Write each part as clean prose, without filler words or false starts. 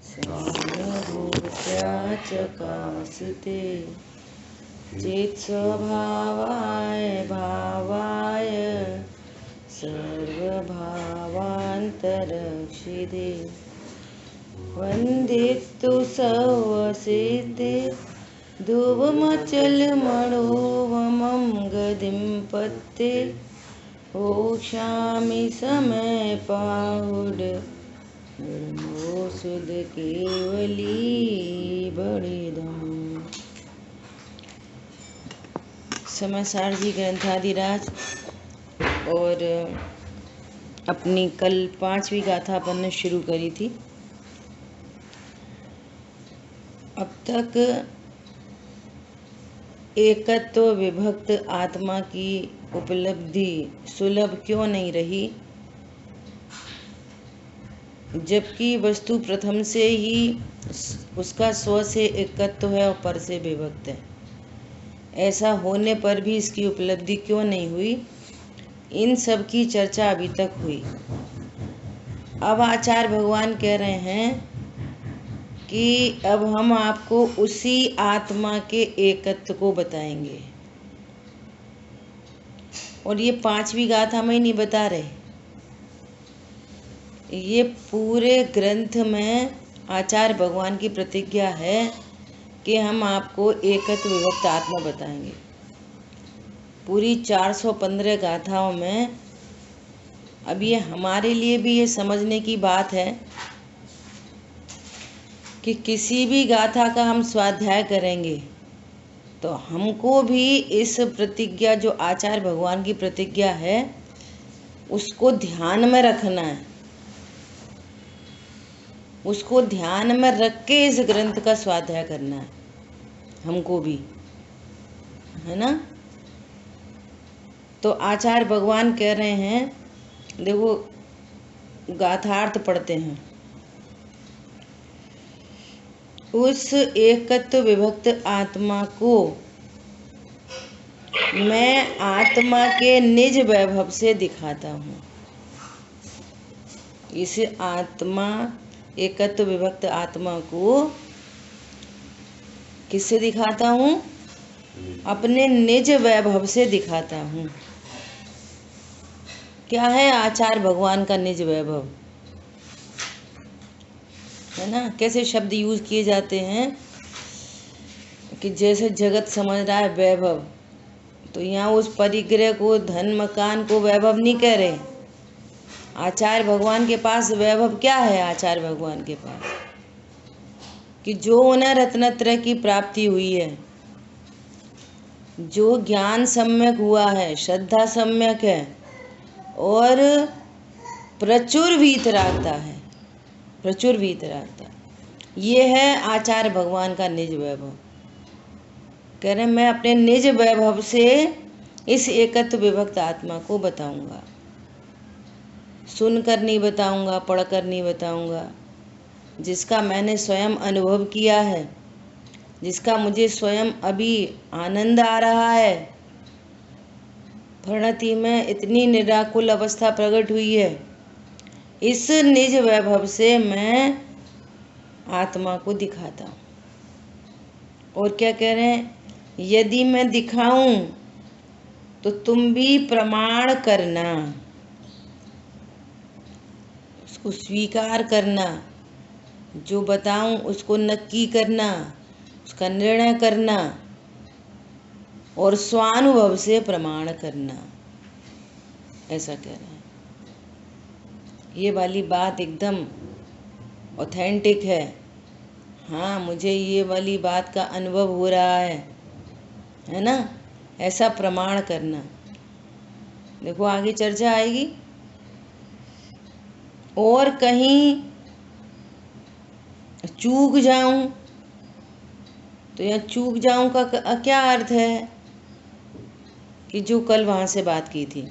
सानुभूत्या चकास्ते चेत्स्वभावाय भावाय सर्वभावान्तरक्षिते वन्दितु सर्वसिद्धे ध्रुवमचलमणोवमं गतिं पत्ते ओक्ष्यामि समय पाहुड निर्मो सुध केवली बड़िदम। समय सार जी ग्रंथाधिराज। और अपनी कल 5वीं गाथा अपन ने शुरू करी थी। अब तक एकत्व विभक्त आत्मा की उपलब्धि सुलभ क्यों नहीं रही, जबकि वस्तु प्रथम से ही उसका स्व से एकत्व है और पर से विभक्त है। ऐसा होने पर भी इसकी उपलब्धि क्यों नहीं हुई, इन सब की चर्चा अभी तक हुई। अब आचार्य भगवान कह रहे हैं कि अब हम आपको उसी आत्मा के एकत्व को बताएंगे। और ये 5वीं गाथा में ही नहीं बता रहे, ये पूरे ग्रंथ में आचार्य भगवान की प्रतिज्ञा है कि हम आपको एकत्व विभक्त आत्मा बताएंगे। पूरी 415 गाथाओं में अब ये हमारे लिए भी ये समझने की बात है कि किसी भी गाथा का हम स्वाध्याय करेंगे तो हमको भी इस प्रतिज्ञा, जो आचार्य भगवान की प्रतिज्ञा है, उसको ध्यान में रखना है। उसको ध्यान में रख के इस ग्रंथ का स्वाध्याय करना है हमको भी, है ना। तो आचार्य भगवान कह रहे हैं, देखो गाथार्थ पढ़ते हैं। उस एकत्व विभक्त आत्मा को मैं आत्मा के निज वैभव से दिखाता हूँ। इस आत्मा, एकत्व विभक्त आत्मा को किससे दिखाता हूँ? अपने निज वैभव से दिखाता हूँ। क्या है आचार्य भगवान का निज वैभव, है ना। कैसे शब्द यूज किए जाते हैं कि जैसे जगत समझ रहा है वैभव, तो यहाँ उस परिग्रह को, धन मकान को वैभव नहीं कह रहे। आचार्य भगवान के पास वैभव क्या है? आचार्य भगवान के पास कि जो उन्हें रत्नत्रय की प्राप्ति हुई है, जो ज्ञान सम्यक हुआ है, श्रद्धा सम्यक है और प्रचुर वीतरागता है, प्रचुर वीतरागता, ये है आचार्य भगवान का निज वैभव। कह रहे मैं अपने निज वैभव से इस एकत्व विभक्त आत्मा को बताऊंगा। सुनकर नहीं बताऊंगा, पढ़कर नहीं बताऊंगा, जिसका मैंने स्वयं अनुभव किया है, जिसका मुझे स्वयं अभी आनंद आ रहा है। परिणति में इतनी निराकुल अवस्था प्रकट हुई है, इस निज वैभव से मैं आत्मा को दिखाता हूँ। और क्या कह रहे हैं? यदि मैं दिखाऊं तो तुम भी प्रमाण करना, उसको स्वीकार करना, जो बताऊं उसको नक्की करना, उसका निर्णय करना और स्वानुभव से प्रमाण करना, ऐसा कह रहे हैं। ये वाली बात एकदम ऑथेंटिक है। हाँ, मुझे ये वाली बात का अनुभव हो रहा है ना, ऐसा प्रमाण करना। देखो आगे चर्चा आएगी। और कहीं चूक जाऊं तो यह चूक जाऊं का क्या अर्थ है कि जो कल वहाँ से बात की थी,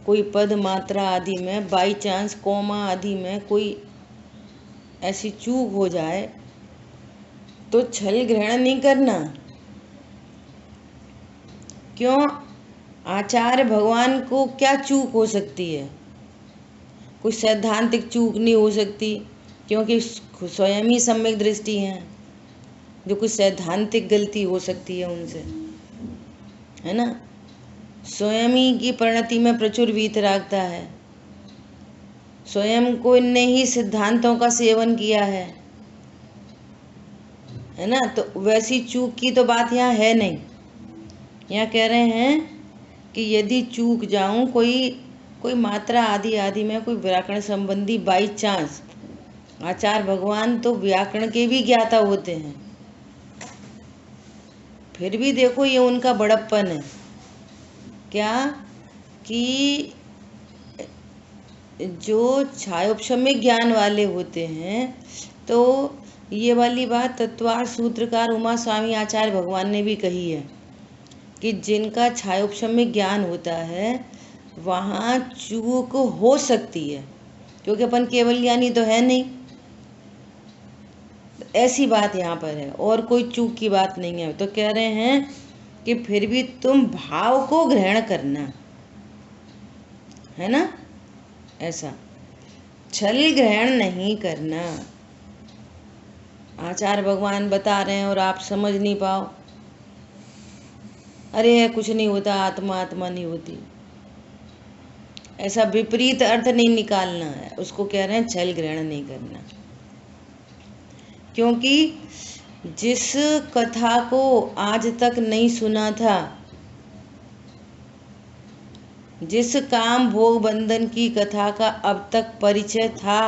कोई पद मात्रा आदि में बाई चांस, कोमा आदि में कोई ऐसी चूक हो जाए तो छल ग्रहण नहीं करना। क्यों? आचार्य भगवान को क्या चूक हो सकती है? कोई सैद्धांतिक चूक नहीं हो सकती, क्योंकि स्वयं ही सम्यक दृष्टि है, जो कुछ सैद्धांतिक गलती हो सकती है उनसे, है ना। स्वयं ही की परिणति में प्रचुर वीतरागता है, स्वयं को ने ही सिद्धांतों का सेवन किया है ना। तो वैसी चूक की तो बात यहाँ है नहीं। यहाँ कह रहे हैं कि यदि चूक जाऊं कोई मात्रा आदि आदि में कोई व्याकरण संबंधी बाई चांस, आचार्य भगवान तो व्याकरण के भी ज्ञाता होते हैं, फिर भी देखो ये उनका बड़प्पन है क्या, कि जो छायोपशमिक ज्ञान वाले होते हैं, तो ये वाली बात तत्वार्थ सूत्रकार उमा स्वामी आचार्य भगवान ने भी कही है कि जिनका छायोपशमिक ज्ञान होता है वहाँ चूक हो सकती है, क्योंकि अपन केवल ज्ञानी तो है नहीं। ऐसी बात यहाँ पर है, और कोई चूक की बात नहीं है। तो कह रहे हैं कि फिर भी तुम भाव को ग्रहण करना, है ना, ऐसा छल ग्रहण नहीं करना। आचार्य भगवान बता रहे हैं और आप समझ नहीं पाओ, अरे कुछ नहीं होता, आत्मा आत्मा नहीं होती, ऐसा विपरीत अर्थ नहीं निकालना है। उसको कह रहे हैं छल ग्रहण नहीं करना। क्योंकि जिस कथा को आज तक नहीं सुना था, जिस काम भोग बंधन की कथा का अब तक परिचय था,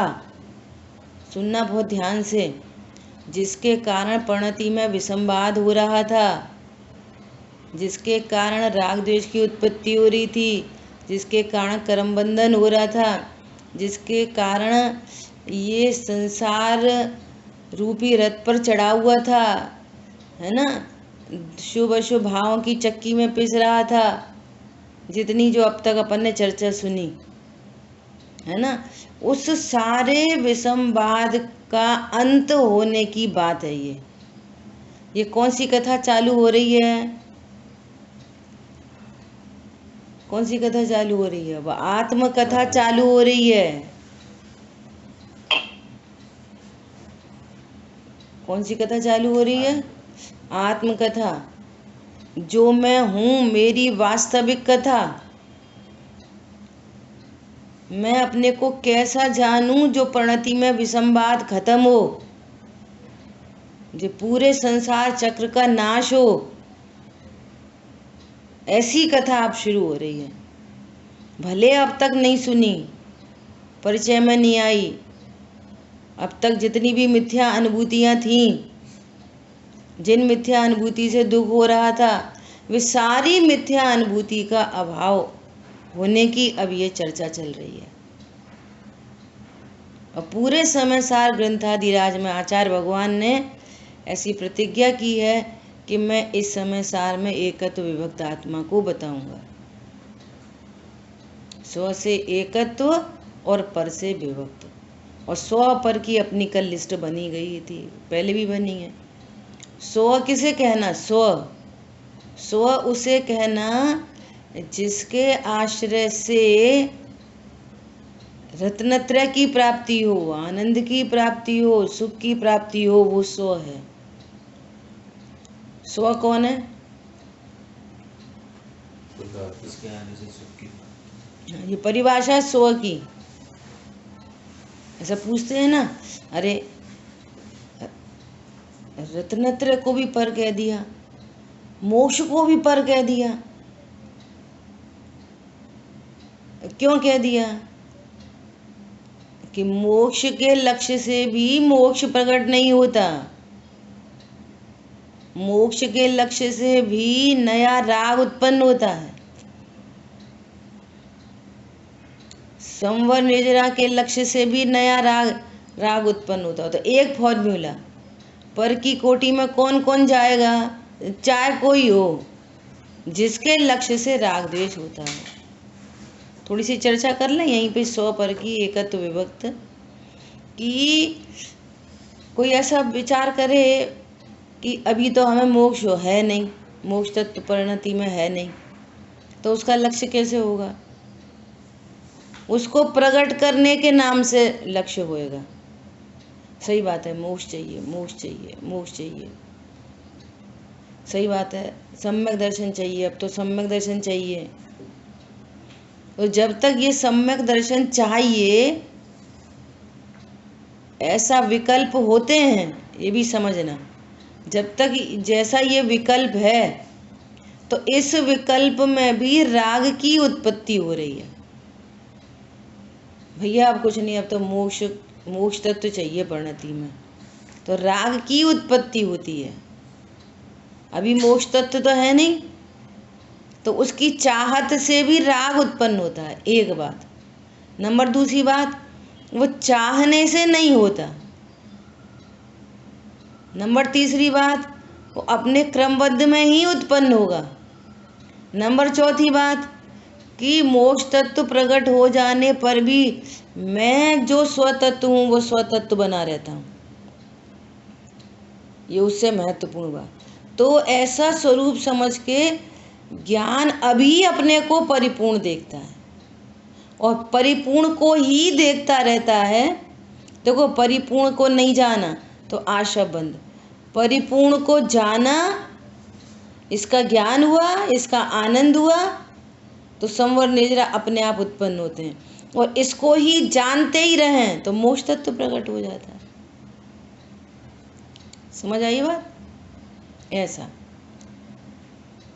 सुनना बहुत ध्यान से, जिसके कारण परिणति में विसंवाद हो रहा था, जिसके कारण राग द्वेष की उत्पत्ति हो रही थी, जिसके कारण कर्म बंधन हो रहा था, जिसके कारण ये संसार रूपी रथ पर चढ़ा हुआ था, है ना, शुभ अशुभ भावों की चक्की में पिस रहा था, जितनी जो अब तक अपन ने चर्चा सुनी, है ना, उस सारे विसंवाद का अंत होने की बात है। ये कौन सी कथा चालू हो रही है? कौन सी कथा चालू हो रही है? वह आत्म कथा चालू हो रही है। कौन सी कथा चालू हो रही है? आत्म कथा, जो मैं हूं, मेरी वास्तविक कथा। मैं अपने को कैसा जानूं जो परिणति में विसंवाद खत्म हो, जो पूरे संसार चक्र का नाश हो। ऐसी कथा अब शुरू हो रही है। भले अब तक नहीं सुनी, परिचय में नहीं आई, अब तक जितनी भी मिथ्या अनुभूतियां थीं, जिन मिथ्या अनुभूति से दुख हो रहा था, वे सारी मिथ्या अनुभूति का अभाव होने की अब ये चर्चा चल रही है। और पूरे समय सार ग्रंथादिराज में आचार्य भगवान ने ऐसी प्रतिज्ञा की है कि मैं इस समय सार में एकत्व विभक्त आत्मा को बताऊंगा। स्व से एकत्व और पर से विभक्त, और स्व पर की अपनी कल लिस्ट बनी गई थी, पहले भी बनी है। स्व किसे कहना? स्व उसे कहना जिसके आश्रय से रत्नत्रय की प्राप्ति हो, आनंद की प्राप्ति हो, सुख की प्राप्ति हो, वो स्व है। स्व कौन है? ये परिभाषा स्व की। ऐसा पूछते हैं ना, अरे रत्नत्रय को भी पर कह दिया, मोक्ष को भी पर कह दिया, क्यों कह दिया? कि मोक्ष के लक्ष्य से भी मोक्ष प्रकट नहीं होता, मोक्ष के लक्ष्य से भी नया राग उत्पन्न होता है, संवर निर्जरा के लक्ष्य से भी नया राग उत्पन्न होता है। तो एक फॉर्मूला, पर की कोटि में कौन कौन जाएगा? चाहे कोई हो जिसके लक्ष्य से राग द्वेष होता है। थोड़ी सी चर्चा कर लें यहीं पे स्व पर की, एकत्व विभक्त की। कोई ऐसा विचार करे कि अभी तो हमें मोक्ष है नहीं, मोक्ष तत्व परिणति में है नहीं, तो उसका लक्ष्य कैसे होगा? उसको प्रकट करने के नाम से लक्ष्य होएगा। सही बात है, मोक्ष चाहिए, मोक्ष चाहिए, मोक्ष चाहिए, सही बात है। सम्यक दर्शन चाहिए, अब तो सम्यक दर्शन चाहिए। तो जब तक ये सम्यक दर्शन चाहिए, ऐसा विकल्प होते हैं, ये भी समझना। जब तक जैसा ये विकल्प है, तो इस विकल्प में भी राग की उत्पत्ति हो रही है। भैया अब कुछ नहीं, अब तो मोक्ष मोक्ष तत्व चाहिए परिणति में, तो राग की उत्पत्ति होती है। अभी मोक्ष तत्व तो है नहीं, तो उसकी चाहत से भी राग उत्पन्न होता है, एक बात। नंबर दूसरी बात, वो चाहने से नहीं होता। नंबर तीसरी बात, वो अपने क्रमबद्ध में ही उत्पन्न होगा। नंबर चौथी बात कि मोक्ष तत्व प्रकट हो जाने पर भी मैं जो स्वतत्व हूँ वो स्वतत्व बना रहता हूँ, ये उससे महत्वपूर्ण बात। तो ऐसा स्वरूप समझ के ज्ञान अभी अपने को परिपूर्ण देखता है, और परिपूर्ण को ही देखता रहता है। देखो, परिपूर्ण को नहीं जाना तो आशा बंद, परिपूर्ण को जाना, इसका ज्ञान हुआ, इसका आनंद हुआ, तो संवर निजरा अपने आप उत्पन्न होते हैं। और इसको ही जानते ही रहें तो मोक्ष तत्व प्रकट हो जाता है। समझ आई बात? ऐसा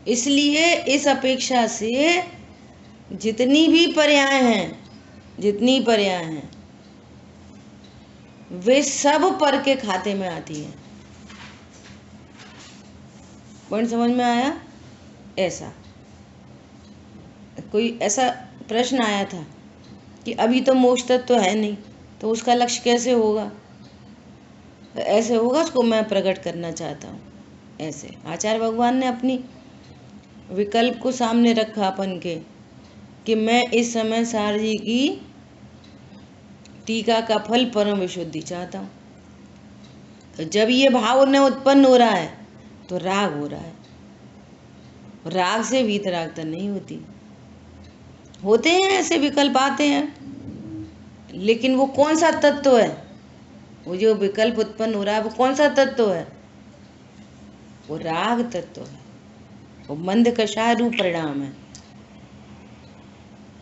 इसलिए इस अपेक्षा से जितनी भी पर्याय हैं, जितनी पर्याय हैं, वे सब पर के खाते में आती हैं। पॉइंट समझ में आया? ऐसा कोई ऐसा प्रश्न आया था कि अभी तो मोक्ष तत्व तो है नहीं, तो उसका लक्ष्य कैसे होगा? तो ऐसे होगा, उसको मैं प्रकट करना चाहता हूँ। ऐसे आचार्य भगवान ने अपनी विकल्प को सामने रखा अपन के, कि मैं इस समय सार जी की टीका का फल परम विशुद्धि चाहता हूँ। तो जब ये भाव उन्हें उत्पन्न हो रहा है तो राग हो रहा है। राग से वीतरागता नहीं होती। होते हैं ऐसे विकल्प, आते हैं, लेकिन वो कौन सा तत्व है? वो जो विकल्प उत्पन्न हो रहा है वो कौन सा तत्व है? वो राग तत्व है, वो मंद कषाय रूप परिणाम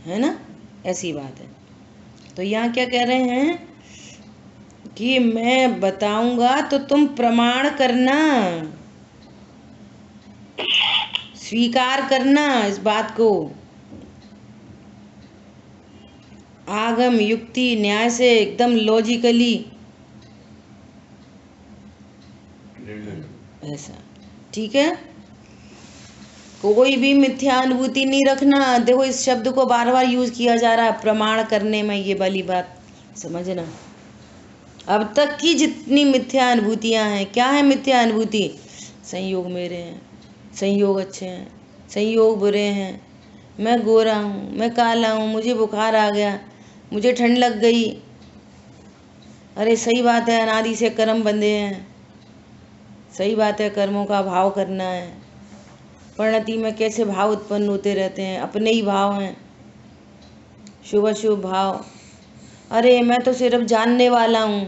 है ना? ऐसी बात है। तो यहाँ क्या कह रहे हैं कि मैं बताऊंगा तो तुम प्रमाण करना, स्वीकार करना इस बात को, आगम युक्ति न्याय से एकदम लॉजिकली, ऐसा। ठीक है, कोई भी मिथ्या अनुभूति नहीं रखना। देखो, इस शब्द को बार बार यूज किया जा रहा है प्रमाण करने में, ये वाली बात समझना। अब तक की जितनी मिथ्या अनुभूतियां हैं, क्या है मिथ्या अनुभूति? संयोग मेरे हैं, संयोग अच्छे हैं, संयोग बुरे हैं, मैं गोरा हूँ, मैं काला हूँ, मुझे बुखार आ गया, मुझे ठंड लग गई। अरे सही बात है, अनादि से कर्म बंधे हैं, सही बात है, कर्मों का भाव करना है। परिणति में कैसे भाव उत्पन्न होते रहते हैं, अपने ही भाव हैं, शुभ अशुभ भाव। अरे मैं तो सिर्फ जानने वाला हूँ।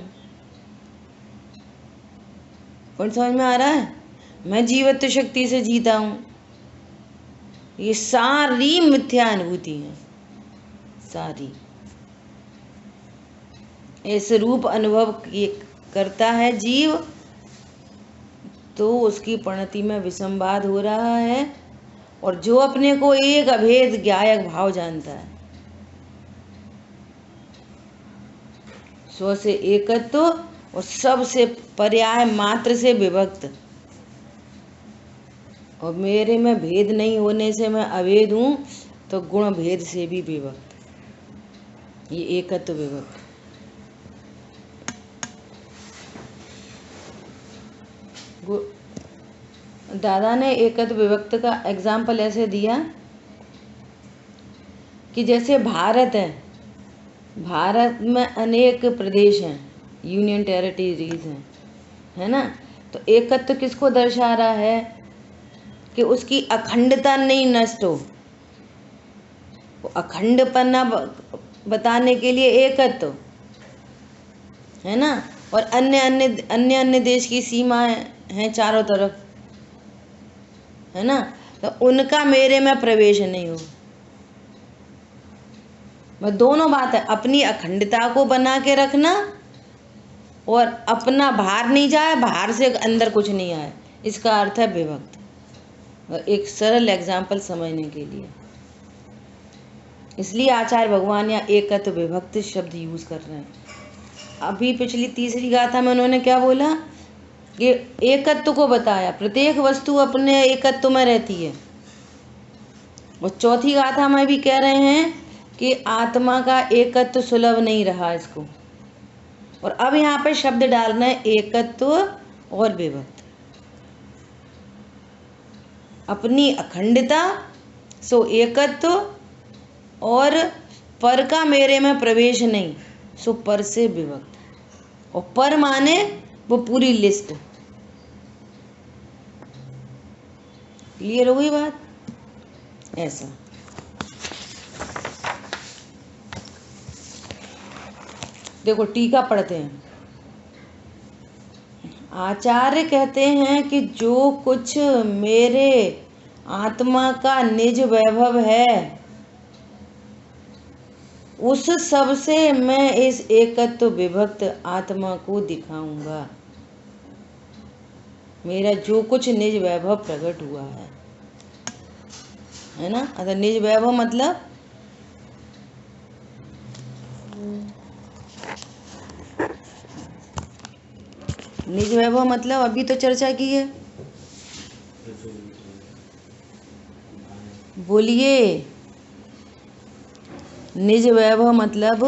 कौन समझ में आ रहा है? मैं जीवित शक्ति से जीता हूँ। ये सारी मिथ्या अनुभूति है, सारी। इस रूप अनुभव करता है जीव, तो उसकी परिणति में विसंवाद हो रहा है। और जो अपने को एक अभेद ज्ञायक भाव जानता है, स्व से एकत्व और सब से पर्याय मात्र से विभक्त, और मेरे में भेद नहीं होने से मैं अभेद हूँ, तो गुण भेद से भी विभक्त, ये एकत्व विभक्त। दादा ने एकत्व विभक्त का एग्जाम्पल ऐसे दिया कि जैसे भारत है, भारत में अनेक प्रदेश हैं, यूनियन टेरिटरीज हैं, है ना? तो एकत्व किसको दर्शा रहा है? कि उसकी अखंडता नहीं नष्ट हो। वो अखंडपना बताने के लिए एकत्व है ना। और अन्य देश की सीमाएं हैं चारों तरफ, है ना, तो उनका मेरे में प्रवेश नहीं हो। मैं दोनों बात है, अपनी अखंडता को बना के रखना और अपना बाहर नहीं जाए, बाहर से अंदर कुछ नहीं आए, इसका अर्थ है विभक्त। एक सरल एग्जाम्पल समझने के लिए, इसलिए आचार्य भगवान यहाँ एकत्व विभक्त शब्द यूज कर रहे हैं। अभी पिछली तीसरी गाथा में उन्होंने क्या बोला कि एकत्व को बताया, प्रत्येक वस्तु अपने एकत्व में रहती है। और चौथी गाथा में भी कह रहे हैं कि आत्मा का एकत्व सुलभ नहीं रहा इसको। और अब यहाँ पे शब्द डालना है एकत्व और विभक्त। अपनी अखंडता सो एकत्व, और पर का मेरे में प्रवेश नहीं सो पर से विभक्त। और पर माने वो पूरी लिस्ट। क्लियर हो गई बात? ऐसा देखो टीका पढ़ते हैं। आचार्य कहते हैं कि जो कुछ मेरे आत्मा का निज वैभव है उस सब से मैं इस एकत्व विभक्त आत्मा को दिखाऊंगा। मेरा जो कुछ निज वैभव प्रकट हुआ है ना। अगर निज वैभव मतलब निज वैभव मतलब अभी तो चर्चा की है, बोलिए। निज वैभव मतलब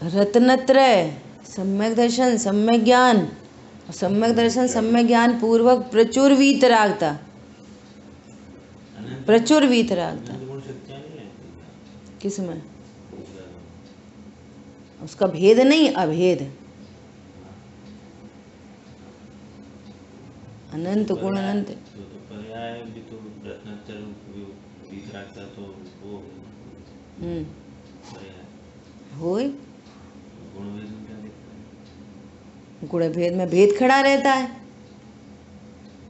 रत्नत्रय, सम्यक दर्शन, सम्यक ज्ञान, सम्यक दर्शन सम्यक ज्ञान पूर्वक प्रचुर वीतरागता, प्रचुर वीतरागता। किसमें? उसका भेद नहीं, अभेद, अनंत गुण अनंत। होए गुण भेद में भेद खड़ा रहता है।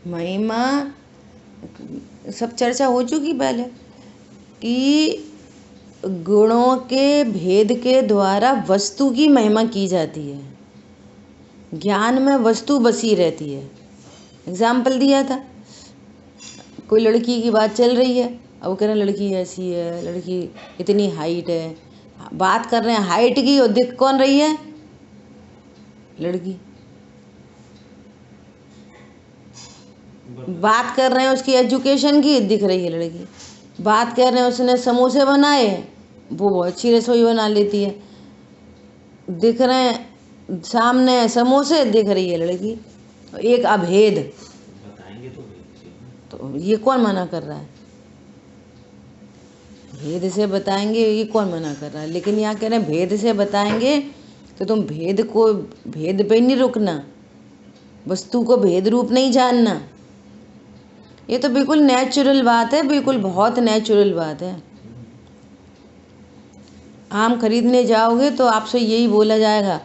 महिमा सब चर्चा हो चुकी पहले कि गुणों के भेद के द्वारा वस्तु की महिमा की जाती है। ज्ञान में वस्तु बसी रहती है। एग्जाम्पल दिया था, कोई लड़की की बात चल रही है, अब वो कह रहे हैं लड़की ऐसी है, लड़की इतनी हाइट है, बात कर रहे हैं हाइट की, और दिख कौन रही है? लड़की। बात कर रहे हैं उसकी एजुकेशन की, दिख रही है लड़की। बात कर रहे हैं उसने समोसे बनाए, वो बहुत अच्छी रसोई बना लेती है, दिख रहे हैं सामने समोसे, दिख रही है लड़की। एक अभेद बताएंगे तो ये कौन मना कर रहा है? भेद से बताएंगे, ये कौन मना कर रहा है? लेकिन यहाँ कह रहे हैं भेद से बताएंगे, तो तुम भेद को भेद पे नहीं रुकना, वस्तु को भेद रूप नहीं जानना। ये तो बिल्कुल नेचुरल बात है, बिल्कुल बहुत नेचुरल बात है। आम खरीदने जाओगे तो आपसे यही बोला जाएगा,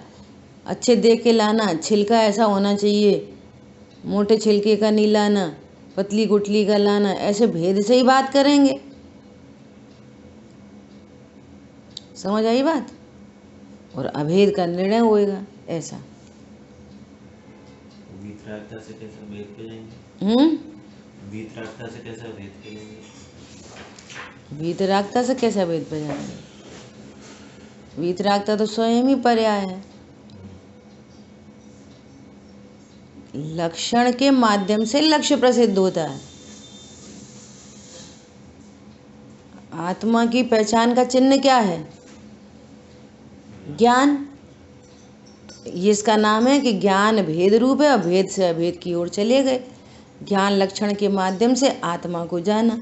अच्छे देख के लाना, छिलका ऐसा होना चाहिए, मोटे छिलके का नहीं लाना, पतली गुठली का लाना। ऐसे भेद से ही बात करेंगे। समझ आई बात? और अभेद का निर्णय होएगा। ऐसा वीतरागता से कैसे भेद पे जाएंगे? वीतरागता से कैसे भेद पे जाएंगे? वीतरागता से कैसे भेद पे जाएंगे? वीतरागता तो स्वयं ही पर्याय है। लक्षण के माध्यम से लक्ष्य प्रसिद्ध होता है। आत्मा की पहचान का चिन्ह क्या है? ज्ञान। ये इसका नाम है कि ज्ञान भेद रूप है, और भेद से अभेद की ओर चले गए। ज्ञान लक्षण के माध्यम से आत्मा को जाना।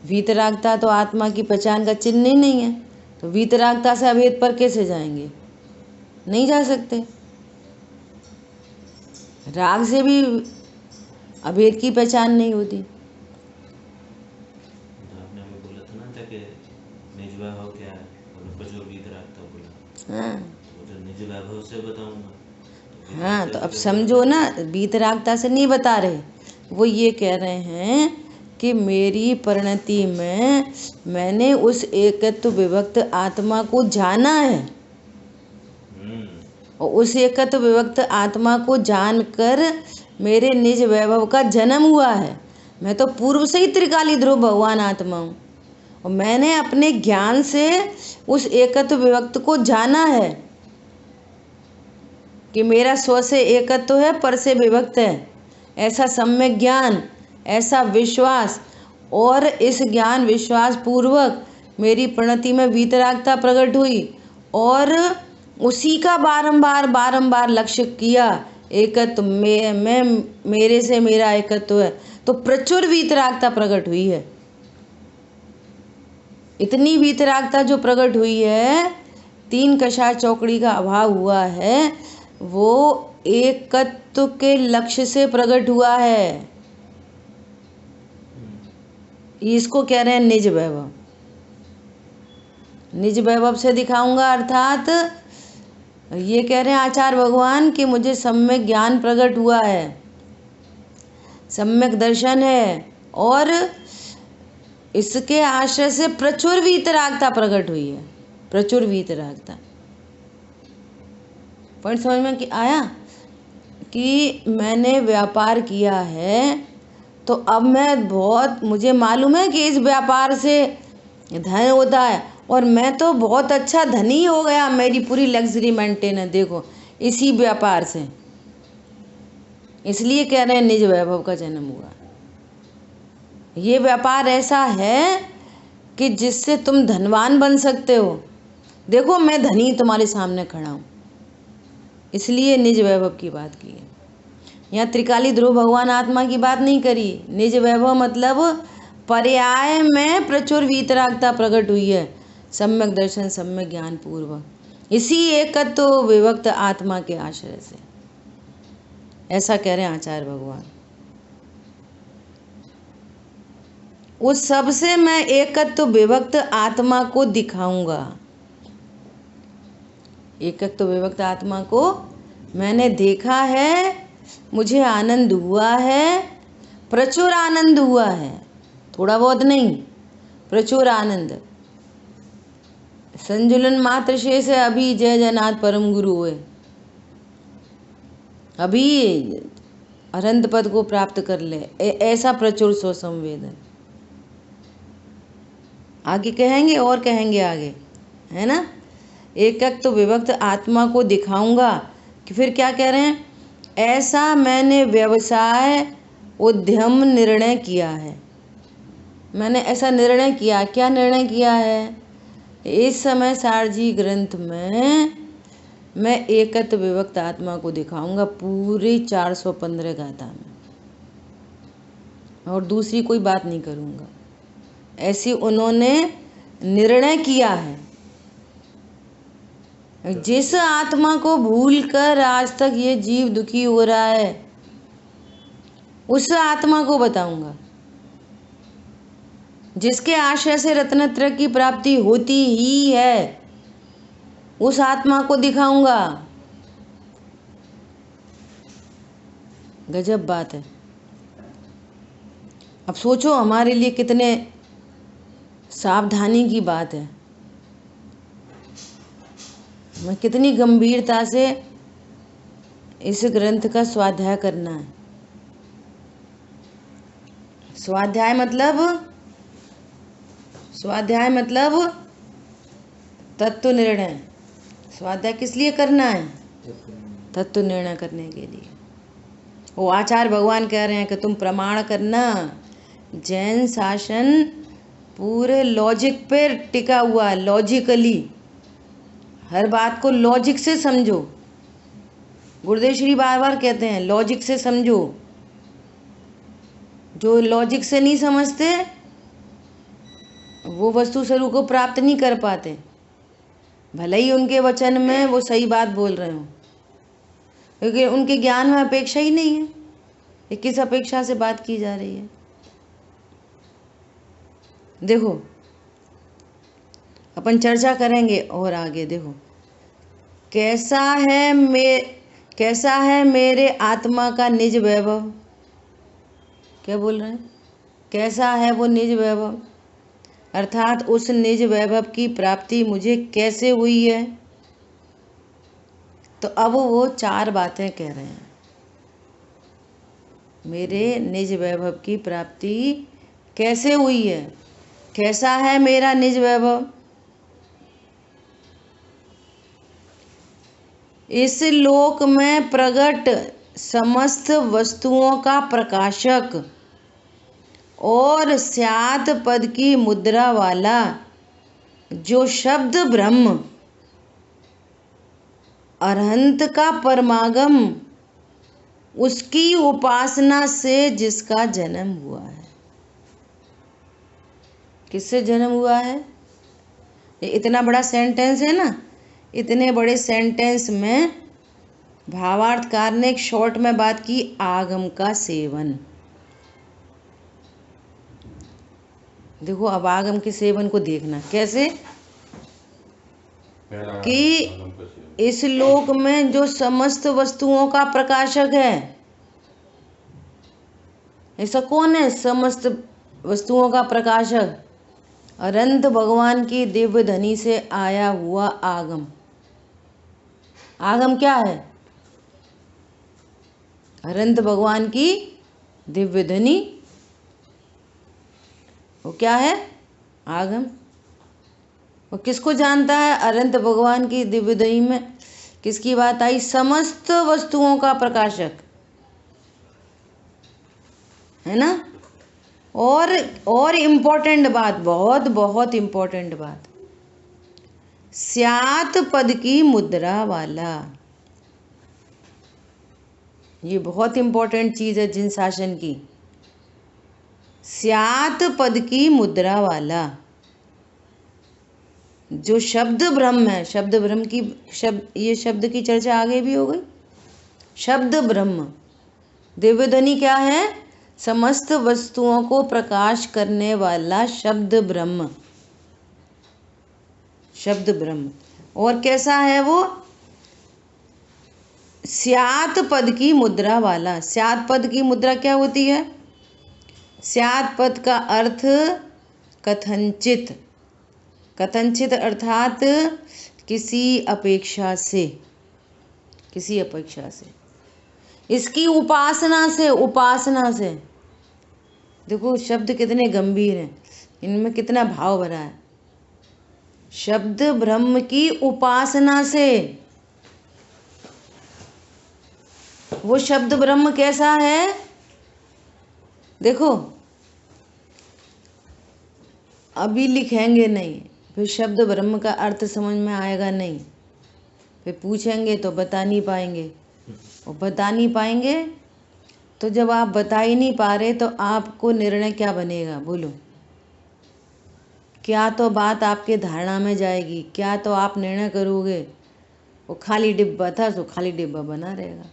वीतरागता तो आत्मा की पहचान का चिन्ह ही नहीं है, तो वीतरागता से अभेद पर कैसे जाएंगे? नहीं जा सकते। राग से भी अभेद की पहचान नहीं होती। आपने अभी बोला था ना कि निज वैभव क्या है, प्रचुर वीतरागता बोला। हाँ, तो निज वैभव से बताऊंगा। हाँ, तो अब समझो ना, वीतरागता से नहीं बता रहे, वो ये कह रहे हैं कि मेरी परिणति में मैंने उस एकत्व विभक्त आत्मा को जाना है, और उस एकत्व विभक्त आत्मा को जानकर मेरे निज वैभव का जन्म हुआ है। मैं तो पूर्व से ही त्रिकाली ध्रुव भगवान आत्मा हूँ, और मैंने अपने ज्ञान से उस एकत्व विभक्त को जाना है कि मेरा स्व से एकत्व है, पर से विभक्त है। ऐसा सम्यक ज्ञान, ऐसा विश्वास, और इस ज्ञान विश्वास पूर्वक मेरी परिणति में वीतरागता प्रकट हुई, और उसी का बारंबार बारंबार लक्ष्य किया। एकत्व मैं मेरे से मेरा एकत्व है, तो प्रचुर वीतरागता प्रकट हुई है। इतनी वीतरागता जो प्रकट हुई है, 3 कषाय चौकड़ी का अभाव हुआ है, वो एकत्व के लक्ष्य से प्रकट हुआ है। इसको कह रहे हैं निज वैभव। निज वैभव से दिखाऊंगा, अर्थात ये कह रहे हैं आचार्य भगवान कि मुझे सम्यक ज्ञान प्रकट हुआ है, सम्यक दर्शन है, और इसके आश्रय से प्रचुर वीतरागता प्रकट हुई है। प्रचुर वीतरागता पॉइंट समझ में कि आया कि मैंने व्यापार किया है, तो अब मैं बहुत, मुझे मालूम है कि इस व्यापार से धन होता है, और मैं तो बहुत अच्छा धनी हो गया, मेरी पूरी लग्जरी मेंटेन है, देखो इसी व्यापार से। इसलिए कह रहे हैं निज वैभव का जन्म हुआ। ये व्यापार ऐसा है कि जिससे तुम धनवान बन सकते हो। देखो मैं धनी तुम्हारे सामने खड़ा हूँ, इसलिए निज वैभव की बात की है। यहाँ त्रिकाली ध्रुव भगवान आत्मा की बात नहीं करी। निज वैभव मतलब पर्याय में प्रचुर वीतरागता प्रकट हुई है, सम्यक दर्शन, सम्यक ज्ञान पूर्वक, इसी एकत्व विभक्त आत्मा के आश्रय से। ऐसा कह रहे हैं आचार्य भगवान। उस सब से मैं एकत्व विभक्त आत्मा को दिखाऊंगा। एकत्व विभक्त आत्मा को मैंने देखा है, मुझे आनंद हुआ है, प्रचुर आनंद हुआ है, थोड़ा बहुत नहीं, प्रचुर आनंद। संजुलन मात्र शेष है, अभी जय जयनाथ परम गुरु हुए, अभी अरंत पद को प्राप्त कर ले, ऐसा प्रचुर स्व संवेदन। आगे कहेंगे, और कहेंगे आगे, है ना। एकत्व विभक्त आत्मा को दिखाऊंगा कि फिर क्या कह रहे हैं, ऐसा मैंने व्यवसाय उद्यम निर्णय किया है। मैंने ऐसा निर्णय किया, क्या निर्णय किया है, इस समय सारजी ग्रंथ में मैं एकत्व विभक्त आत्मा को दिखाऊंगा पूरी 415 गाथा में, और दूसरी कोई बात नहीं करूंगा। ऐसी उन्होंने निर्णय किया है। जिस आत्मा को भूलकर आज तक ये जीव दुखी हो रहा है, उस आत्मा को बताऊंगा। जिसके आश्रय से रत्नत्रय की प्राप्ति होती ही है, उस आत्मा को दिखाऊंगा। गजब बात है। अब सोचो हमारे लिए कितने सावधानी की बात है, मैं कितनी गंभीरता से इस ग्रंथ का स्वाध्याय करना है। स्वाध्याय मतलब तत्व निर्णय। स्वाध्याय किस लिए करना है, तत्व निर्णय करने के लिए। वो आचार्य भगवान कह रहे हैं कि तुम प्रमाण करना। जैन शासन पूरे लॉजिक पे टिका हुआ है, लॉजिकली, हर बात को लॉजिक से समझो। गुरुदेव श्री बार बार कहते हैं लॉजिक से समझो। जो लॉजिक से नहीं समझते वो वस्तु स्वरूप को प्राप्त नहीं कर पाते, भले ही उनके वचन में वो सही बात बोल रहे हो, क्योंकि उनके ज्ञान में अपेक्षा ही नहीं है। ये किस अपेक्षा से बात की जा रही है। देखो अपन चर्चा करेंगे और आगे देखो कैसा है कैसा है मेरे आत्मा का निज वैभव। क्या बोल रहे हैं? कैसा है वो निज वैभव, अर्थात उस निज वैभव की प्राप्ति मुझे कैसे हुई है। तो अब वो 4 बातें कह रहे हैं। मेरे निज वैभव की प्राप्ति कैसे हुई है, कैसा है मेरा निज वैभव। इस लोक में प्रकट समस्त वस्तुओं का प्रकाशक और स्यात् पद की मुद्रा वाला जो शब्द ब्रह्म अरहंत का परमागम, उसकी उपासना से जिसका जन्म हुआ है। किससे जन्म हुआ है? ये इतना बड़ा सेंटेंस है ना, इतने बड़े सेंटेंस में भावार्थकार ने एक शॉर्ट में बात की, आगम का सेवन। देखो अब आगम के सेवन को देखना कैसे, कि इस लोक में जो समस्त वस्तुओं का प्रकाशक है, ऐसा कौन है समस्त वस्तुओं का प्रकाशक? अनंत भगवान की दिव्य धनी से आया हुआ आगम। आगम क्या है? अनंत भगवान की दिव्य धनी, वो क्या है? आगम। और किसको जानता है? अनंत भगवान की दिव्य धनी में किसकी बात आई? समस्त वस्तुओं का प्रकाशक, है ना। और इम्पोर्टेंट बात, बहुत बहुत इम्पोर्टेंट बात, स्यात् पद की मुद्रा वाला। ये बहुत इम्पोर्टेंट चीज है जिन शासन की। स्यात् पद की मुद्रा वाला जो शब्द ब्रह्म है। शब्द ब्रह्म की ये शब्द की चर्चा आगे भी हो गई। शब्द ब्रह्म, दिव्यध्वनि क्या है? समस्त वस्तुओं को प्रकाश करने वाला शब्द ब्रह्म, शब्द ब्रह्म। और कैसा है वो? स्यात् पद की मुद्रा वाला। स्यात् पद की मुद्रा क्या होती है? स्यात् पद का अर्थ कथंचित, कथंचित अर्थात किसी अपेक्षा से, किसी अपेक्षा से, इसकी उपासना से, उपासना से। देखो शब्द कितने गंभीर हैं, इनमें कितना भाव भरा है। शब्द ब्रह्म की उपासना से। वो शब्द ब्रह्म कैसा है? देखो अभी लिखेंगे नहीं, फिर शब्द ब्रह्म का अर्थ समझ में आएगा नहीं, फिर पूछेंगे तो बता नहीं पाएंगे, और बता नहीं पाएंगे तो जब आप बता ही नहीं पा रहे तो आपको निर्णय क्या बनेगा? बोलो, क्या तो बात आपके धारणा में जाएगी, क्या तो आप निर्णय करोगे? वो खाली डिब्बा था तो खाली डिब्बा बना रहेगा।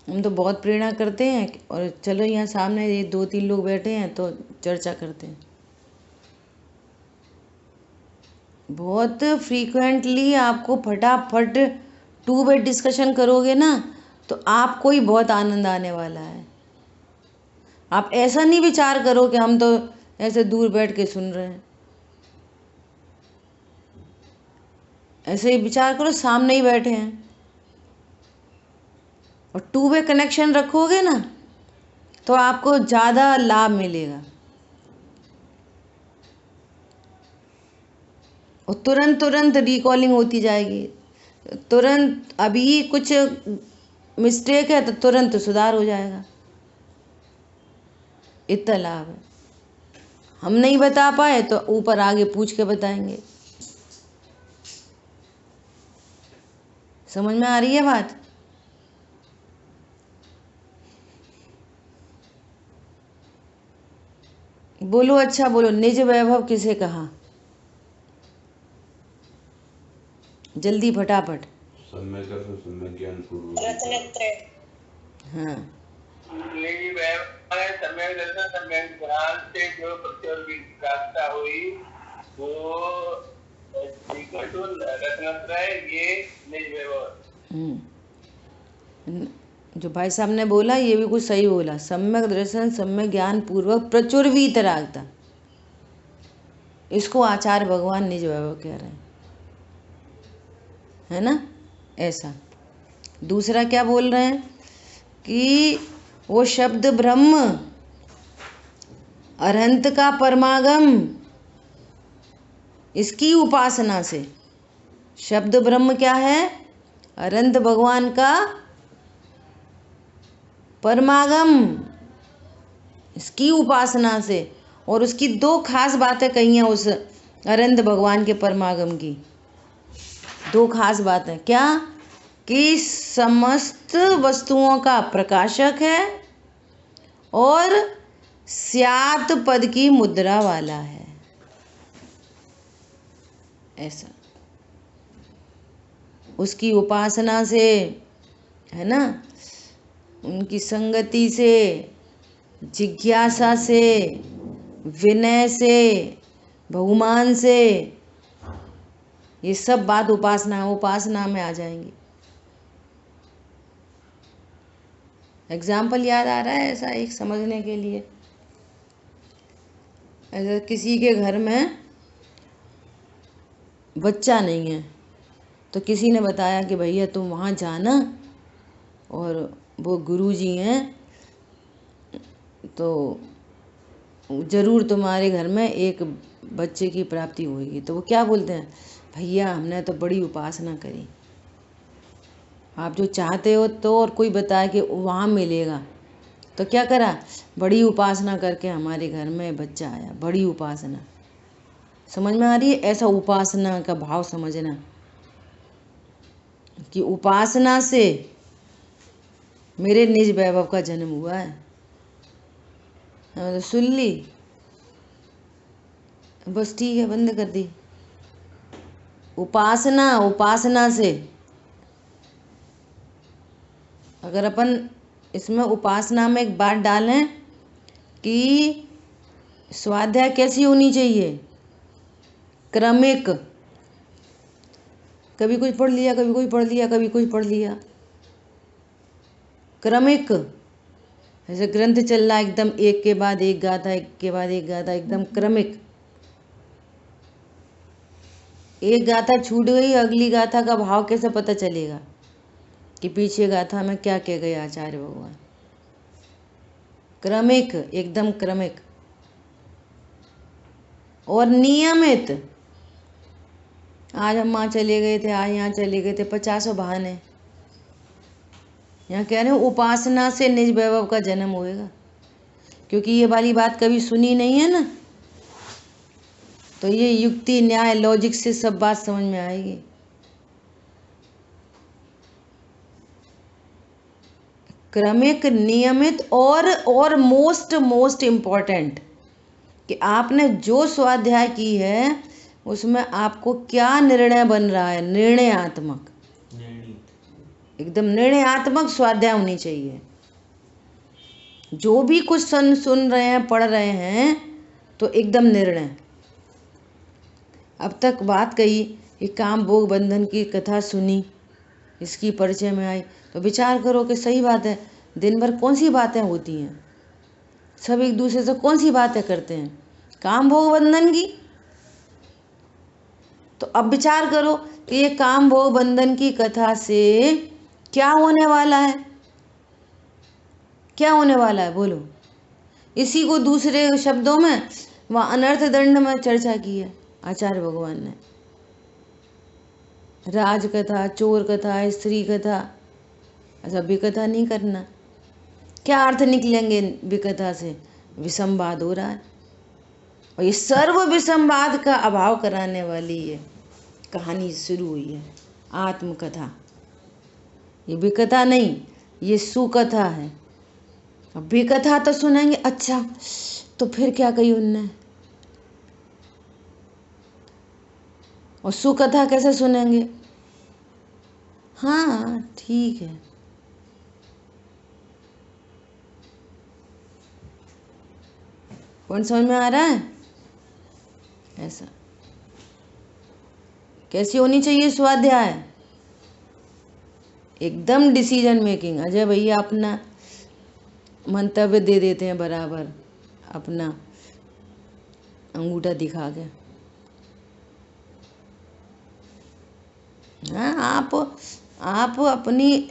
हम तो बहुत प्रेरणा करते हैं, और चलो यहाँ सामने ये 2-3 लोग बैठे हैं तो चर्चा करते हैं। बहुत फ्रीक्वेंटली आपको फटाफट 2 वे डिस्कशन करोगे ना तो आपको ही बहुत आनंद आने वाला है। आप ऐसा नहीं विचार करो कि हम तो ऐसे दूर बैठ के सुन रहे हैं, ऐसे ही विचार करो सामने ही बैठे हैं। और 2 वे कनेक्शन रखोगे ना तो आपको ज़्यादा लाभ मिलेगा। और तुरंत तुरंत रिकॉलिंग होती जाएगी, तुरंत अभी कुछ मिस्टेक है तो तुरंत सुधार हो जाएगा। इतना लाभ है। हम नहीं बता पाए तो ऊपर आगे पूछ के बताएंगे। समझ में आ रही है बात? बोलो, अच्छा बोलो, निज वैभव किसे कहा? जल्दी फटाफट। सम्यक सम्यक ज्ञान पूर्वक। हाँ, निज वैभव है सम्यक दर्शन सम्यक ज्ञान से जो प्रत्यक्ष की प्राप्ति हुई वो घटू रत्नत्रय ये निज वैभव। जो भाई साहब ने बोला ये भी कुछ सही बोला। सम्यक दर्शन सम्यक ज्ञान पूर्वक प्रचुर वीतरागता, इसको आचार्य भगवान निज वैभव कह रहे हैं, है ना। ऐसा दूसरा क्या बोल रहे हैं कि वो शब्द ब्रह्म अरहंत का परमागम, इसकी उपासना से। शब्द ब्रह्म क्या है? अरहंत भगवान का परमागम, इसकी उपासना से। और उसकी दो खास बातें कही हैं उस अरहंत भगवान के परमागम की। दो खास बातें क्या? कि समस्त वस्तुओं का प्रकाशक है और स्यात् पद की मुद्रा वाला है। ऐसा उसकी उपासना से, है ना, उनकी संगति से, जिज्ञासा से, विनय से, बहुमान से, ये सब बात उपासना में आ जाएंगी। एग्जाम्पल याद आ रहा है ऐसा एक समझने के लिए? अगर किसी के घर में बच्चा नहीं है तो किसी ने बताया कि भैया तुम वहाँ जाना और वो गुरुजी हैं तो ज़रूर तुम्हारे घर में एक बच्चे की प्राप्ति होगी। तो वो क्या बोलते हैं? भैया हमने तो बड़ी उपासना करी, आप जो चाहते हो तो, और कोई बताया कि वहाँ मिलेगा, तो क्या करा? बड़ी उपासना करके हमारे घर में बच्चा आया। बड़ी उपासना, समझ में आ रही है? ऐसा उपासना का भाव समझना कि उपासना से मेरे निज वैभव का जन्म हुआ है। तो सुन ली, बस ठीक है, बंद कर दी। उपासना से अगर अपन इसमें उपासना में एक बात डालें कि स्वाध्याय कैसी होनी चाहिए? क्रमिक। कभी कुछ पढ़ लिया, कभी कुछ पढ़ लिया, कभी कुछ पढ़ लिया। क्रमिक, ऐसे ग्रंथ चल रहा है एकदम एक के बाद एक गाथा, एक के बाद एक गाथा, एकदम क्रमिक। एक गाथा छूट गई, अगली गाथा का भाव कैसे पता चलेगा कि पीछे गाथा में क्या कह गए आचार्य भगवान? क्रमिक, एकदम क्रमिक और नियमित। आज हम वहाँ चले गए थे, आज यहाँ चले गए थे, 50 बहाने। यहाँ कह रहे हैं उपासना से निज वैभव का जन्म होएगा, क्योंकि ये वाली बात कभी सुनी नहीं है ना, तो ये युक्ति न्याय लॉजिक से सब बात समझ में आएगी। क्रमिक, नियमित और मोस्ट इम्पॉर्टेंट कि आपने जो स्वाध्याय की है उसमें आपको क्या निर्णय बन रहा है? निर्णयात्मक, एकदम निर्णयात्मक स्वाध्याय होनी चाहिए। जो भी कुछ सुन रहे हैं, पढ़ रहे हैं, तो एकदम निर्णय। अब तक बात कही कि काम भोग बंधन की कथा सुनी, इसकी परिचय में आई, तो विचार करो कि सही बात है। दिन भर कौन सी बातें होती हैं? सब एक दूसरे से कौन सी बातें करते हैं? काम भोग बंधन की। तो अब विचार करो कि ये काम भोग बंधन की कथा से क्या होने वाला है? क्या होने वाला है बोलो? इसी को दूसरे शब्दों में वहाँ अनर्थ दंड में चर्चा की है आचार्य भगवान ने। राज कथा, चोर कथा, स्त्री कथा, ऐसा विकथा नहीं करना। क्या अर्थ निकलेंगे विकथा से? विसंवाद हो रहा है, और ये सर्व विसंवाद का अभाव कराने वाली ये कहानी शुरू हुई है, आत्मकथा। ये विकथा नहीं, ये सुकथा है। अब विकथा तो सुनेंगे, अच्छा तो फिर क्या कही उनने, और सुकथा कैसे सुनेंगे? हाँ ठीक है, कौन समझ में आ रहा है? ऐसा कैसी होनी चाहिए स्वाध्याय? एकदम डिसीजन मेकिंग। अजय भैया अपना मंतव्य दे देते हैं बराबर, अपना अंगूठा दिखा के। हाँ, आप अपनी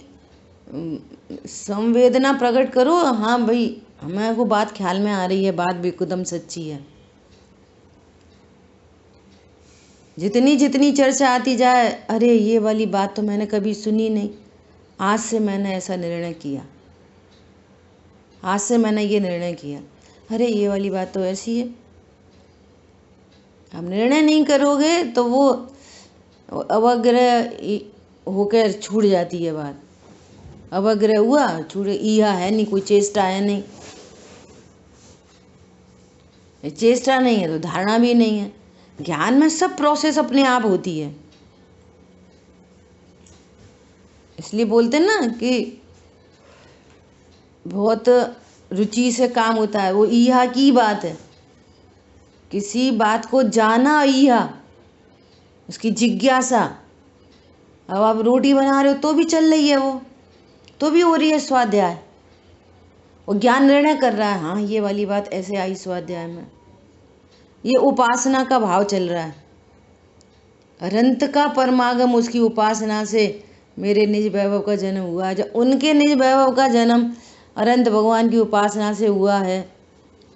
संवेदना प्रकट करो। हाँ भाई, हमें को बात ख्याल में आ रही है, बात भी एकदम सच्ची है। जितनी जितनी चर्चा आती जाए, अरे ये वाली बात तो मैंने कभी सुनी नहीं, आज से मैंने ऐसा निर्णय किया, आज से मैंने ये निर्णय किया, अरे ये वाली बात तो ऐसी है। आप निर्णय नहीं करोगे तो वो अवग्रह होकर छूट जाती है बात। अवग्रह हुआ, छूट, ईहा है नहीं, कोई चेष्टा है नहीं। चेष्टा नहीं है तो धारणा भी नहीं है। ज्ञान में सब प्रोसेस अपने आप होती है। इसलिए बोलते हैं ना कि बहुत रुचि से काम होता है, वो ईहा की बात है। किसी बात को जाना, ईहा, उसकी जिज्ञासा। अब आप रोटी बना रहे हो तो भी चल रही है, वो तो भी हो रही है स्वाध्याय। वो ज्ञान निर्णय कर रहा है, हाँ ये वाली बात ऐसे आई स्वाध्याय में, ये उपासना का भाव चल रहा है। अनंत का परमागम उसकी उपासना से मेरे निज वैभव का जन्म हुआ है। जब उनके निज वैभव का जन्म अनंत भगवान की उपासना से हुआ है,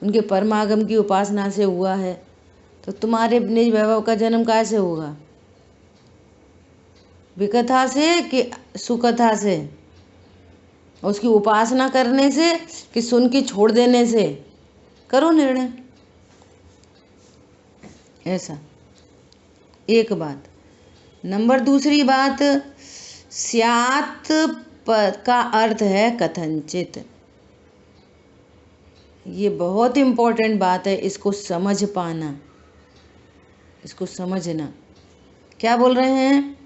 उनके परमागम की उपासना से हुआ है, तो तुम्हारे निज वैभव का जन्म कैसे होगा? विकथा से कि सुकथा से? उसकी उपासना करने से कि सुन के छोड़ देने से? करो निर्णय। ऐसा एक बात। नंबर दूसरी बात, स्यात् पद का अर्थ है कथनचित। ये बहुत इम्पोर्टेंट बात है, इसको समझ पाना, इसको समझना। क्या बोल रहे हैं?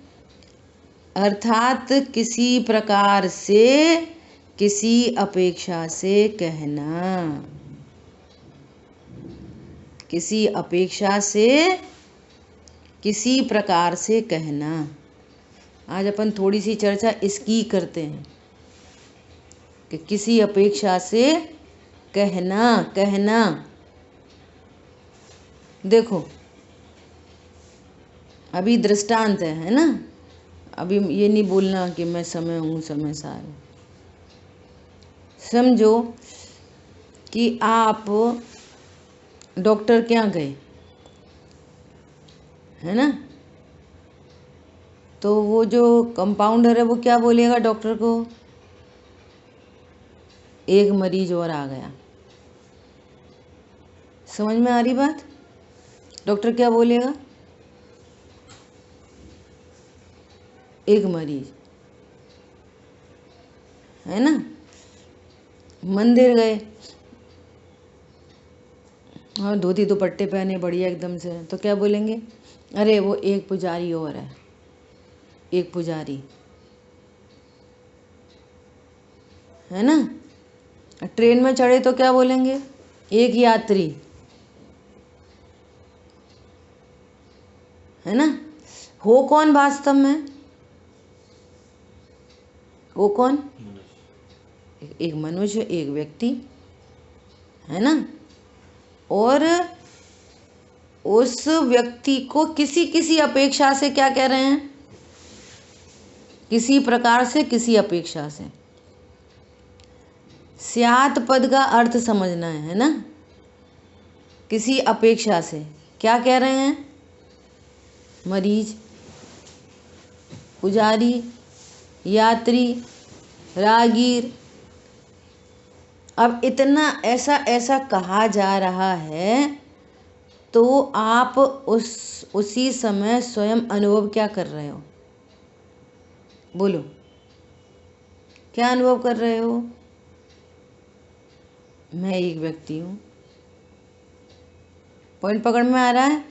अर्थात किसी प्रकार से, किसी अपेक्षा से कहना, किसी अपेक्षा से, किसी प्रकार से कहना। आज अपन थोड़ी सी चर्चा इसकी करते हैं कि किसी अपेक्षा से कहना। कहना देखो, अभी दृष्टांत है ना, अभी ये नहीं बोलना कि मैं समय हूँ, समय सार हूँ। समझो कि आप डॉक्टर के यहाँ गए, है ना, तो वो जो कंपाउंडर है वो क्या बोलेगा डॉक्टर को? एक मरीज और आ गया। समझ में आ रही बात? डॉक्टर क्या बोलेगा? एक मरीज, है ना। मंदिर गए और धोती दुपट्टे पहने बढ़िया एकदम से, तो क्या बोलेंगे? अरे वो एक पुजारी और है, एक पुजारी, है ना। ट्रेन में चढ़े तो क्या बोलेंगे? एक यात्री, है ना। हो कौन वास्तव में? वो कौन? एक मनुष्य, एक व्यक्ति, है ना। और उस व्यक्ति को किसी किसी अपेक्षा से क्या कह रहे हैं? किसी प्रकार से, किसी अपेक्षा से। स्यात् पद का अर्थ समझना है ना। किसी अपेक्षा से क्या कह रहे हैं? मरीज, पुजारी, यात्री, रागीर। अब इतना ऐसा ऐसा कहा जा रहा है, तो आप उसी समय स्वयं अनुभव क्या कर रहे हो? बोलो, क्या अनुभव कर रहे हो? मैं एक व्यक्ति हूँ। पॉइंट पकड़ में आ रहा है?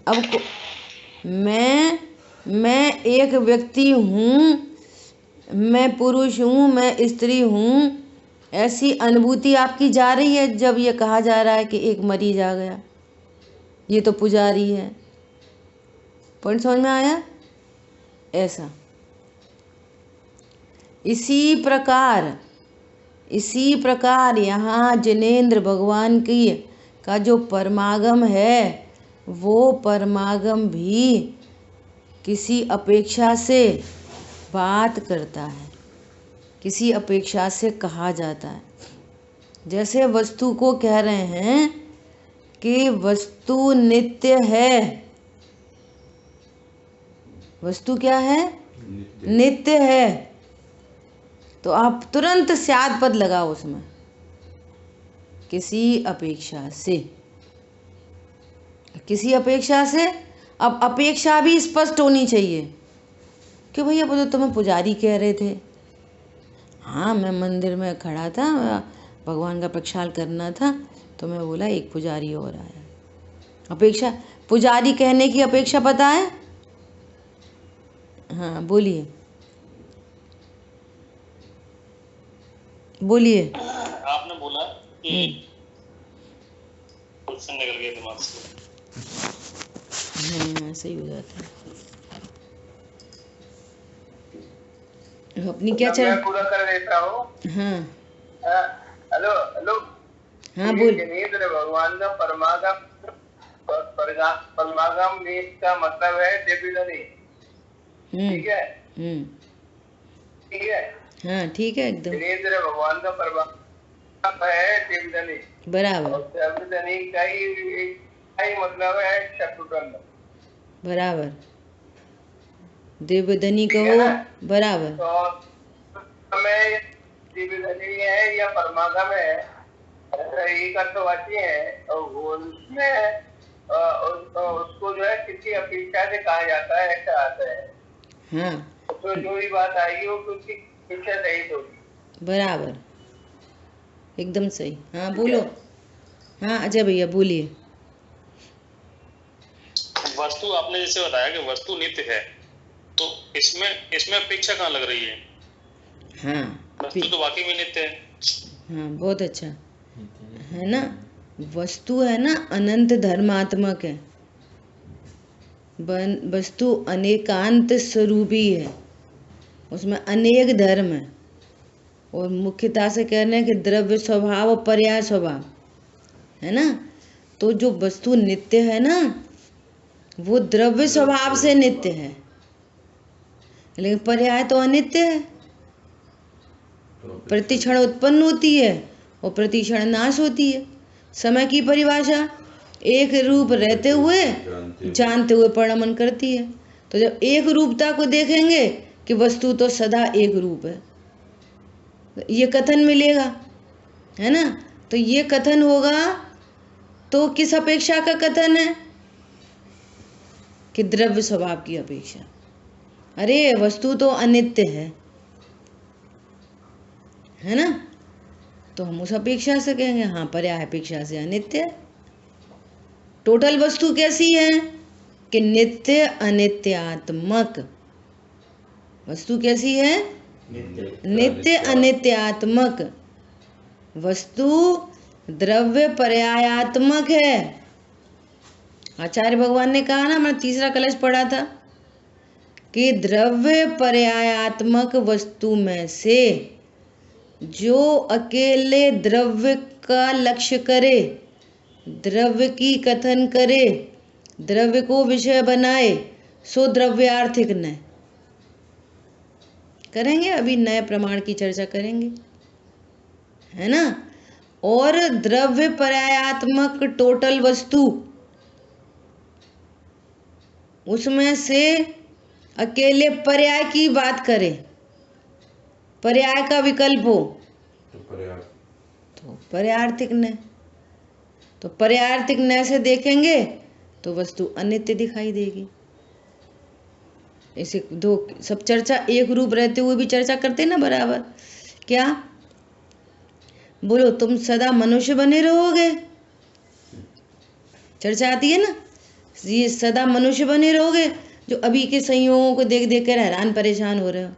अब मैं एक व्यक्ति हूँ, मैं पुरुष हूँ, मैं स्त्री हूँ, ऐसी अनुभूति आपकी जा रही है जब ये कहा जा रहा है कि एक मरीज आ गया, ये तो पुजारी है, पॉइंट समझ में आया? ऐसा इसी प्रकार यहाँ जिनेंद्र भगवान की का जो परमागम है, वो परमागम भी किसी अपेक्षा से बात करता है, किसी अपेक्षा से कहा जाता है। जैसे वस्तु को कह रहे हैं कि वस्तु नित्य है। वस्तु क्या है? नित्य है। तो आप तुरंत स्याद पद लगाओ उसमें, किसी अपेक्षा से। किसी अपेक्षा से, अब अपेक्षा भी स्पष्ट होनी चाहिए कि भैया वो तो तुम्हें पुजारी कह रहे थे। हाँ, मैं मंदिर में खड़ा था, भगवान का प्रक्षाल करना था, तो मैं बोला एक पुजारी और आया। अपेक्षा, पुजारी कहने की अपेक्षा पता है? हाँ बोलिए बोलिए। आपने बोला कि क्वेश्चन निकल गया दिमाग से। ऐसे ही हो जाता है। अपनी क्या चल, मैं पूरा कर देता हूँ। हाँ हेलो हेलो। हाँ बोल। जिनेंद्र भगवान का परमागम का मतलब है दिव्यधनी। ठीक है? ठीक है? हाँ ठीक है एकदम। जिनेंद्र भगवान का परमागम है दिव्यधनी। बराबर। और दिव्यधनी का ही मतलब है शत्रुदंड। बराबर, दिव्यधनी कहो। बराबर। तो में दिव्यधनी है या परमागम है, एक अर्थवाची है, और उसमें उसको जो है किसी अपेक्षा से कहा जाता है, ऐसा आता है। हाँ, तो जो भी बात आएगी वो कुछ अपेक्षा सही होगी। बराबर, एकदम सही। हाँ बोलो। हाँ अजय भैया बोलिए। वस्तु आपने जैसे बताया कि वस्तु नित्य है, तो इसमें अपेक्षा कहाँ लग रही है? हाँ, वस्तु तो वाकई में नित्य है। हाँ बहुत अच्छा है ना। वस्तु है ना, अनंत धर्मात्मक है। वस्तु अनेकांत स्वरूपी है, उसमें अनेक धर्म है। और मुख्यता से कह रहे हैं कि द्रव्य स्वभाव और पर्याय स्वभाव है ना। तो जो वस्तु नित्य है ना, वो द्रव्य स्वभाव से नित्य है, लेकिन पर्याय तो अनित्य है। प्रतिक्षण उत्पन्न होती है और प्रतिक्षण नाश होती है। समय की परिभाषा एक रूप रहते हुए जानते हुए परिणमन करती है। तो जब एक रूपता को देखेंगे कि वस्तु तो सदा एक रूप है, ये कथन मिलेगा, है ना। तो ये कथन होगा तो किस अपेक्षा का कथन है? कि द्रव्य स्वभाव की अपेक्षा। अरे वस्तु तो अनित्य है ना। तो हम उस अपेक्षा से कहेंगे हाँ पर्याय अपेक्षा से अनित्य है। टोटल वस्तु कैसी है? कि नित्य अनित्यात्मक। वस्तु कैसी है? नित्य अनित्यात्मक। वस्तु द्रव्य पर्यायात्मक है। आचार्य भगवान ने कहा ना, मैंने तीसरा कलश पढ़ा था कि द्रव्य पर्यायात्मक वस्तु में से जो अकेले द्रव्य का लक्ष्य करे, द्रव्य की कथन करे, द्रव्य को विषय बनाए, सो द्रव्यार्थिक न। करेंगे अभी नए प्रमाण की चर्चा करेंगे, है ना। और द्रव्य पर्यायात्मक टोटल वस्तु, उसमें से अकेले पर्याय की बात करें, पर्याय का विकल्प हो तो पर्यायार्थिक न। तो पर्यायार्थिक न से देखेंगे तो वस्तु अनित्य दिखाई देगी। ऐसे दो सब चर्चा एक रूप रहते हुए भी चर्चा करते ना बराबर। क्या बोलो, तुम सदा मनुष्य बने रहोगे? चर्चा आती है ना, ये सदा मनुष्य बने रहोगे जो अभी के संयोगों को देख देख कर हैरान परेशान हो रहे हो।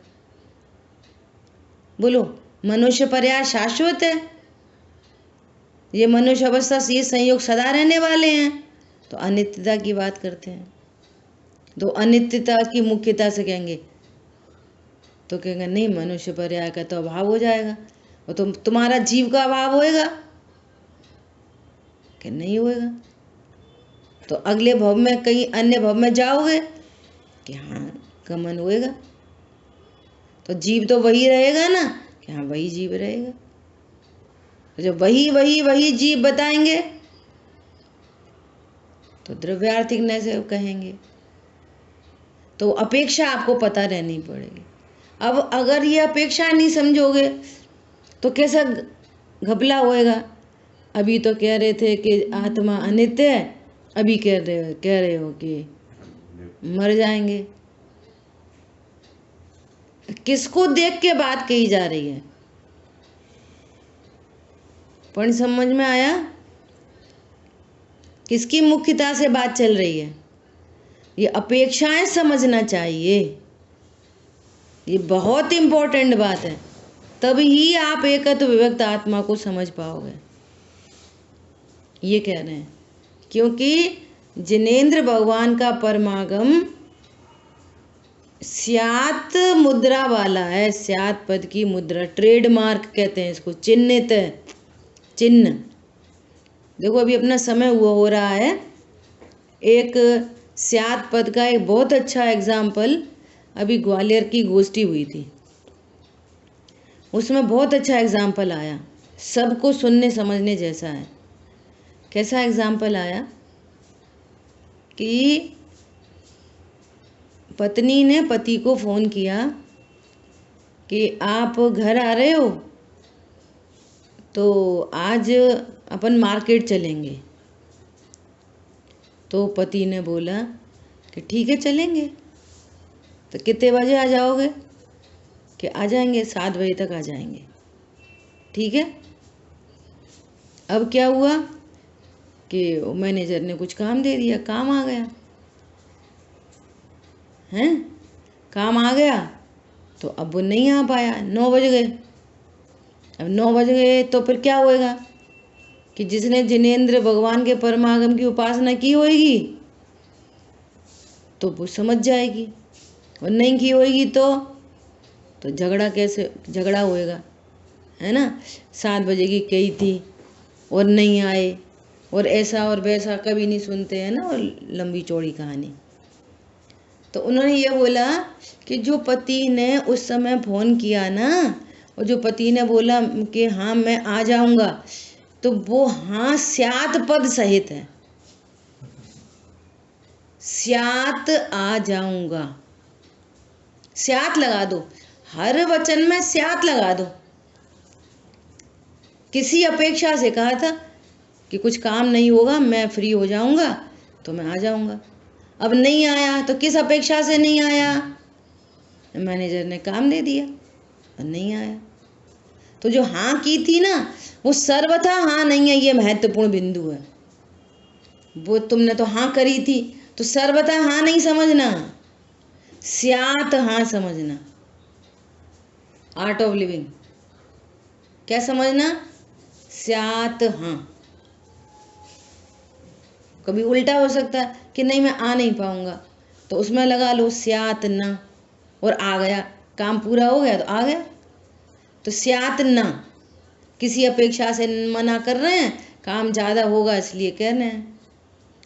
बोलो, मनुष्य पर्याय शाश्वत है? ये मनुष्य अवस्था से ये संयोग सदा रहने वाले हैं? तो अनित्यता की बात करते हैं। तो अनित्यता की मुख्यता से कहेंगे तो कहेंगे नहीं, मनुष्य पर्याय का तो अभाव हो जाएगा, और तुम्हारा जीव का अभाव होएगा कि नहीं होएगा। तो अगले भव में कहीं अन्य भव में जाओगे कि हाँ गमन होएगा। तो जीव तो वही रहेगा ना कि हाँ वही जीव रहेगा। तो जब वही वही वही जीव बताएंगे तो द्रव्यार्थिक न से कहेंगे। तो अपेक्षा आपको पता रहनी पड़ेगी। अब अगर ये अपेक्षा नहीं समझोगे तो कैसा घपला होएगा। अभी तो कह रहे थे कि आत्मा अनित्य है, अभी कह रहे हो कि मर जाएंगे। किसको देख के बात कही जा रही है? पॉइंट समझ में आया? किसकी मुख्यता से बात चल रही है? ये अपेक्षाएं समझना चाहिए। ये बहुत इंपॉर्टेंट बात है, तभी आप एकत्व विभक्त आत्मा को समझ पाओगे। ये कह रहे हैं क्योंकि जिनेंद्र भगवान का परमागम स्यात् मुद्रा वाला है। स्यात् पद की मुद्रा, ट्रेडमार्क कहते हैं इसको, चिन्हित है, चिन्ह। देखो अभी अपना समय हुआ हो रहा है। एक स्यात् पद का एक बहुत अच्छा एग्जाम्पल अभी ग्वालियर की गोष्ठी हुई थी, उसमें बहुत अच्छा एग्जाम्पल आया, सबको सुनने समझने जैसा है। कैसा एग्जाम्पल आया कि पत्नी ने पति को फ़ोन किया कि आप घर आ रहे हो तो आज अपन मार्केट चलेंगे। तो पति ने बोला कि ठीक है चलेंगे। तो कितने बजे आ जाओगे? कि आ जाएंगे 7 बजे तक आ जाएंगे। ठीक है। अब क्या हुआ कि मैनेजर ने कुछ काम दे दिया, काम आ गया हैं, काम आ गया तो अब वो नहीं आ पाया। 9 बज गए। अब 9 बज गए तो फिर क्या होएगा कि जिसने जिनेंद्र भगवान के परमागम की उपासना की होगी तो वो समझ जाएगी, और नहीं की होगी तो झगड़ा कैसे झगड़ा होएगा, है ना। 7 बजे की कही थी और नहीं आए, और ऐसा और वैसा कभी नहीं सुनते हैं ना, और लंबी चौड़ी कहानी। तो उन्होंने ये बोला कि जो पति ने उस समय फ़ोन किया ना, और जो पति ने बोला कि हाँ मैं आ जाऊंगा, तो वो हाँ स्यात् पद सहित है। स्यात् आ जाऊंगा, स्यात् लगा दो, हर वचन में स्यात् लगा दो। किसी अपेक्षा से कहा था कि कुछ काम नहीं होगा, मैं फ्री हो जाऊंगा तो मैं आ जाऊंगा। अब नहीं आया तो किस अपेक्षा से नहीं आया? मैनेजर ने काम दे दिया और नहीं आया। तो जो हाँ की थी ना, वो सर्वथा हाँ नहीं है, ये महत्वपूर्ण बिंदु है। वो तुमने तो हाँ करी थी, तो सर्वथा हाँ नहीं समझना, स्यात् हाँ समझना। आर्ट ऑफ लिविंग क्या समझना? स्यात् हाँ। कभी उल्टा हो सकता है कि नहीं मैं आ नहीं पाऊंगा, तो उसमें लगा लो स्यात् न, और आ गया, काम पूरा हो गया तो आ गया। तो स्यात् न, किसी अपेक्षा से मना कर रहे हैं, काम ज़्यादा होगा इसलिए कह रहे हैं।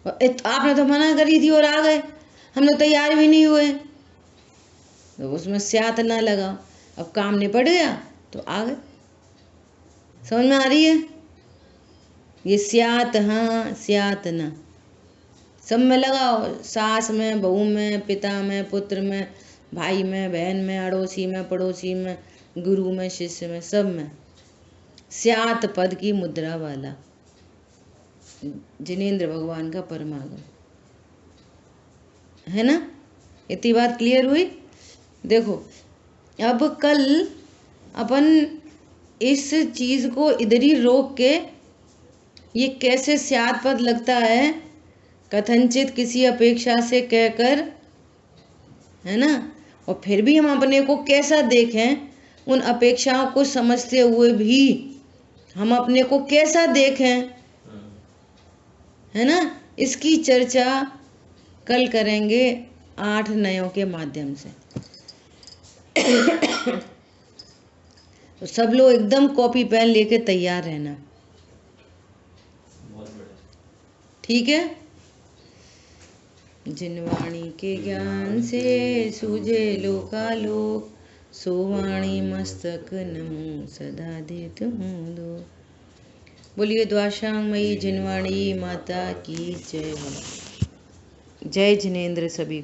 और आपने तो मना करी थी और आ गए, हमने तैयार भी नहीं हुए, तो उसमें स्यात् न लगा। अब काम निपट गया तो आ गए। समझ में आ रही है? ये स्यात् हाँ स्यात् न सब में लगाओ, सास में, बहू में, पिता में, पुत्र में, भाई में, बहन में, अड़ोसी में, पड़ोसी में, गुरु में, शिष्य में, सब में स्यात् पद की मुद्रा वाला जिनेंद्र भगवान का परमागम है ना। इतनी बात क्लियर हुई? देखो अब कल अपन इस चीज को इधर ही रोक के, ये कैसे स्यात् पद लगता है, कथनचित किसी अपेक्षा से कहकर, है ना, और फिर भी हम अपने को कैसा देखें, उन अपेक्षाओं को समझते हुए भी हम अपने को कैसा देखें, है ना, इसकी चर्चा कल करेंगे 8 नयों के माध्यम से। तो सब लोग एकदम कॉपी पेन लेके तैयार रहना, बहुत बढ़िया। ठीक है। जिनवाणी के ज्ञान से सूझे लोकालोक, सोवाणी मस्तक नमो सदा देत हूँ दो। बोलिए द्वाशांग मई जिनवाणी माता की जय। जय जिनेन्द्र सभी।